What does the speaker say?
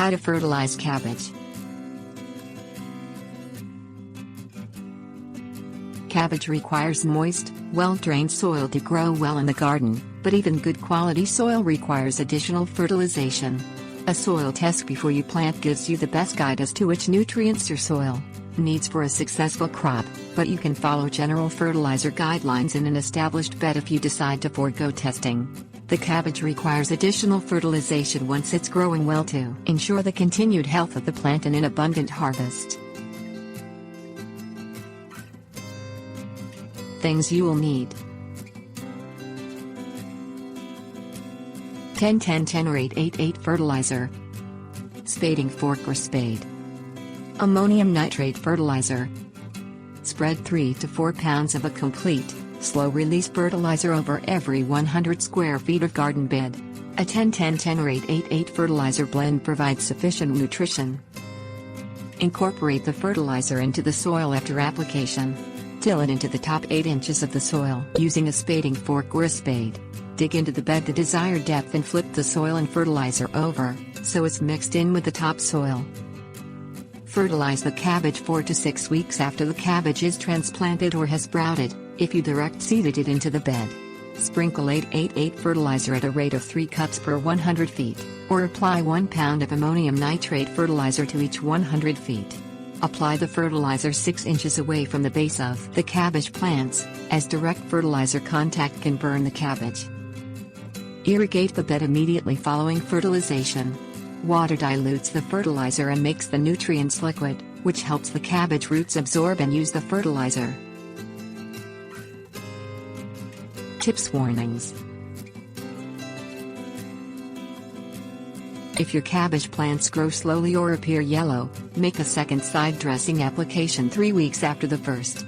How to fertilize cabbage. Cabbage requires moist, well-drained soil to grow well in the garden, but even good quality soil requires additional fertilization. A soil test before you plant gives you the best guide as to which nutrients your soil needs for a successful crop, but you can follow general fertilizer guidelines in an established bed if you decide to forego testing. The cabbage requires additional fertilization once it's growing well to ensure the continued health of the plant and an abundant harvest. Things you will need: 10-10-10 or 8-8-8 fertilizer, spading fork or spade, ammonium nitrate fertilizer. Spread 3 to 4 pounds of a complete, slow-release fertilizer over every 100 square feet of garden bed. A 10-10-10 or 8-8-8 fertilizer blend provides sufficient nutrition. Incorporate the fertilizer into the soil after application. Till it into the top 8 inches of the soil using a spading fork or a spade. Dig into the bed the desired depth and flip the soil and fertilizer over, so it's mixed in with the topsoil. Fertilize the cabbage 4 to 6 weeks after the cabbage is transplanted or has sprouted, if you direct seeded it into the bed. Sprinkle 8-8-8 fertilizer at a rate of 3 cups per 100 feet, or apply 1 pound of ammonium nitrate fertilizer to each 100 feet. Apply the fertilizer 6 inches away from the base of the cabbage plants, as direct fertilizer contact can burn the cabbage. Irrigate the bed immediately following fertilization. Water dilutes the fertilizer and makes the nutrients liquid, which helps the cabbage roots absorb and use the fertilizer. Tips: warnings. If your cabbage plants grow slowly or appear yellow, make a second side dressing application 3 weeks after the first.